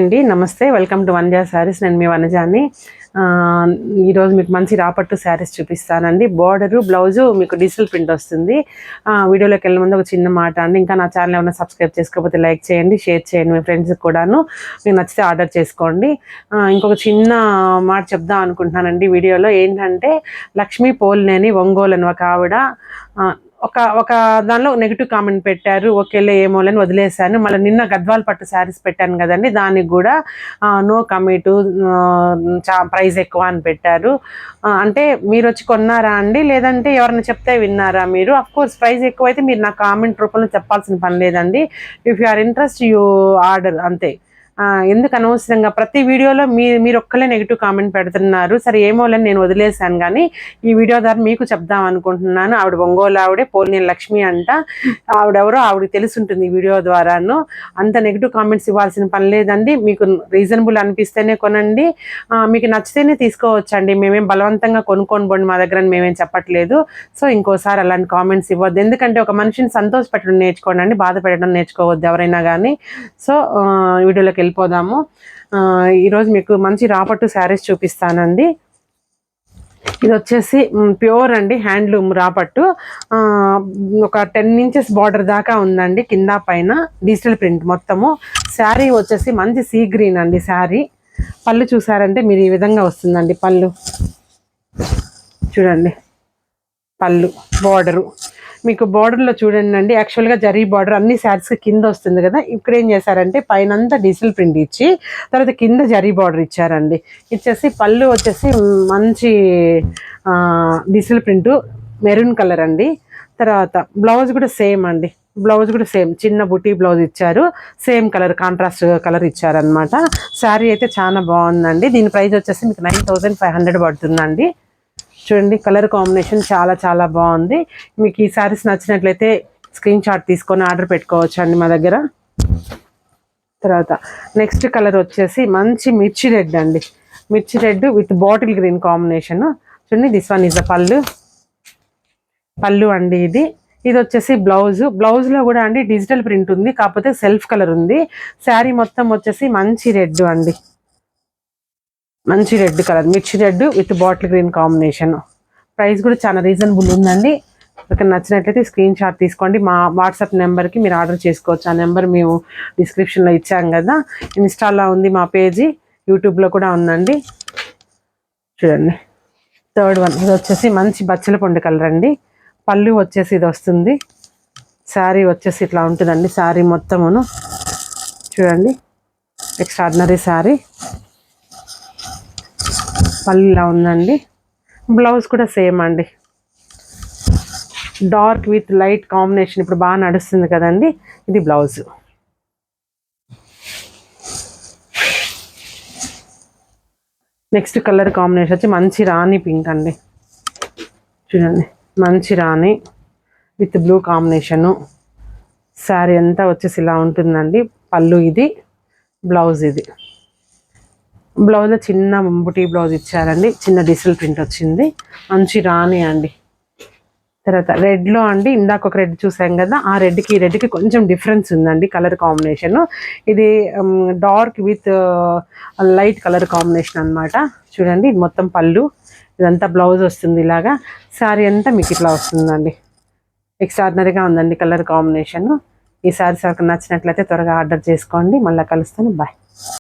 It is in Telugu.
అండి నమస్తే, వెల్కమ్ టు వనజ శారీస్. నేను మీ వనజాని. ఈరోజు మీకు మంచి రాపట్టు శారీస్ చూపిస్తానండి. బోర్డరు బ్లౌజు మీకు డిజిటల్ ప్రింట్ వస్తుంది. వీడియోలోకి వెళ్ళే ముందు ఒక చిన్న మాట అండి, ఇంకా నా ఛానల్ ఏమైనా సబ్స్క్రైబ్ చేసుకోకపోతే లైక్ చేయండి, షేర్ చేయండి మీ ఫ్రెండ్స్కి కూడాను. మీకు నచ్చితే ఆర్డర్ చేసుకోండి. ఇంకొక చిన్న మాట చెప్దాం అనుకుంటున్నానండి వీడియోలో. ఏంటంటే లక్ష్మీ పోల్నేని ఒంగోలు అని ఒక ఆవిడ ఒక దానిలో నెగిటివ్ కామెంట్ పెట్టారు. ఓకేలే ఏమోలని వదిలేశాను. మళ్ళీ నిన్న గద్వాల్ పట్టు శారీస్ పెట్టాను కదండి, దానికి కూడా నో కమిట్, ప్రైస్ ఎక్కువ అని పెట్టారు. అంటే మీరు వచ్చి కొన్నారా అండి, లేదంటే ఎవరైనా చెప్తే విన్నారా మీరు? అఫ్ కోర్స్ ప్రైస్ ఎక్కువ అయితే మీరు నా కామెంట్ రూపంలో చెప్పాల్సిన పని లేదండి. If you are interest you order, అంతే. ఎందుకు అనవసరంగా ప్రతి వీడియోలో మీరు ఒక్కలే నెగిటివ్ కామెంట్ పెడుతున్నారు. సరే ఏమోలని నేను వదిలేశాను, కానీ ఈ వీడియో ద్వారా మీకు చెప్దాం అనుకుంటున్నాను. ఆవిడ ఒంగోలు ఆవిడే, పోలినేని లక్ష్మి అంట. ఆవిడెవరో ఆవిడకి తెలుసుంటుంది ఈ వీడియో ద్వారాను. అంత నెగిటివ్ కామెంట్స్ ఇవ్వాల్సిన పని లేదండి. మీకు రీజనబుల్ అనిపిస్తేనే కొనండి, మీకు నచ్చితేనే తీసుకోవచ్చండి. మేమేం బలవంతంగా కొనుక్కొని పోండి మా దగ్గర మేమేం చెప్పట్లేదు. సో ఇంకోసారి అలాంటి కామెంట్స్ ఇవ్వద్దు. ఎందుకంటే ఒక మనిషిని సంతోష పెట్టడం నేర్చుకోండి, బాధ పెట్టడం నేర్చుకోవద్దు ఎవరైనా కానీ. సో వీడియోలోకి వెళ్ళిపోదాము. ఈరోజు మీకు మంచి రాపట్టు శారీస్ చూపిస్తానండి. ఇది వచ్చేసి ప్యూర్ అండి, హ్యాండ్లూమ్ రాపట్టు. ఒక 10 ఇంచెస్ బార్డర్ దాకా ఉందండి, కింద పైన డిజిటల్ ప్రింట్ మొత్తము. శారీ వచ్చేసి మంచి సీ గ్రీన్ అండి శారీ. పళ్ళు చూసారంటే మీరు ఈ విధంగా వస్తుందండి. పళ్ళు చూడండి, పళ్ళు బార్డరు మీకు బార్డర్లో చూడండి అండి. యాక్చువల్గా జరీ బార్డర్ అన్ని శారీస్కి కింద వస్తుంది కదా, ఇక్కడ ఏం చేశారంటే పైన అంతా డిజిటల్ ప్రింట్ ఇచ్చి తర్వాత కింద జరీ బార్డర్ ఇచ్చారండి. ఇచ్చేసి పళ్ళు వచ్చేసి మంచి డిజిటల్ ప్రింట్ మెరూన్ కలర్ అండి. తర్వాత బ్లౌజ్ కూడా సేమ్ అండి, బ్లౌజ్ కూడా సేమ్ చిన్న బుటీ బ్లౌజ్ ఇచ్చారు, సేమ్ కలర్ కాంట్రాస్ట్ కలర్ ఇచ్చారనమాట. శారీ అయితే చాలా బాగుందండి. దీని ప్రైస్ వచ్చేసి మీకు 9500 పడుతుందండి. చూడండి కలర్ కాంబినేషన్ చాలా చాలా బాగుంది. మీకు ఈ శారీస్ నచ్చినట్లయితే స్క్రీన్ షాట్ తీసుకొని ఆర్డర్ పెట్టుకోవచ్చు అండి మా దగ్గర. తర్వాత నెక్స్ట్ కలర్ వచ్చేసి మంచి మిర్చి రెడ్ అండి, మిర్చి red with bottle green combination. చూడండి దిస్ వన్ ఈజ్ ద పళ్ళు అండి. ఇది వచ్చేసి బ్లౌజ్లో కూడా అండి డిజిటల్ ప్రింట్ ఉంది, కాకపోతే సెల్ఫ్ కలర్ ఉంది. శారీ మొత్తం వచ్చేసి మంచి రెడ్ అండి, మంచి రెడ్ కలర్, మిర్చి red with bottle green combination. Price కూడా చాలా రీజనబుల్ ఉందండి. ఇక్కడ నచ్చినట్లయితే స్క్రీన్ షాట్ తీసుకోండి. మా వాట్సాప్ నెంబర్కి మీరు ఆర్డర్ చేసుకోవచ్చు. ఆ నెంబర్ మేము డిస్క్రిప్షన్లో ఇచ్చాం కదా. ఇన్స్టాలో ఉంది మా పేజీ, యూట్యూబ్లో కూడా ఉందండి. చూడండి థర్డ్ వన్, ఇది వచ్చేసి మంచి బచ్చల పొండు కలర్ అండి. పళ్ళు వచ్చేసి ఇది వస్తుంది. శారీ వచ్చేసి ఇట్లా ఉంటుందండి. శారీ మొత్తమును చూడండి, ఎక్స్ట్రాడినరీ శారీ. పళ్ళు ఇలా ఉందండి. బ్లౌజ్ కూడా సేమ్ అండి, డార్క్ విత్ లైట్ కాంబినేషన్ ఇప్పుడు బాగా నడుస్తుంది కదండి. ఇది బ్లౌజ్. నెక్స్ట్ కలర్ కాంబినేషన్ వచ్చి మంచి రాణి పింక్ అండి. చూడండి మంచి రాణి విత్ బ్లూ కాంబినేషను. శారీ అంతా వచ్చేసి ఇలా ఉంటుందండి. పళ్ళు ఇది, బ్లౌజ్ ఇది. బ్లౌజ్లో చిన్న బుటీ బ్లౌజ్ ఇచ్చారండి, చిన్న డిజిటల్ ప్రింట్ వచ్చింది. మంచి రాణి అండి. తర్వాత రెడ్లో అండి, ఇందాక ఒక రెడ్ చూసాం కదా, ఆ రెడ్కి కొంచెం డిఫరెన్స్ ఉందండి కలర్ కాంబినేషన్. ఇది dark with light colour combination అనమాట. చూడండి ఇది మొత్తం పళ్ళు, ఇదంతా బ్లౌజ్ వస్తుంది ఇలాగా. శారీ అంతా మీకు ఇట్లా వస్తుందండి. ఎక్స్ట్రాడినరీగా ఉందండి కలర్ కాంబినేషన్. ఈ శారీస్ నచ్చినట్లయితే త్వరగా ఆర్డర్ చేసుకోండి. మళ్ళీ కలుస్తాను, బాయ్.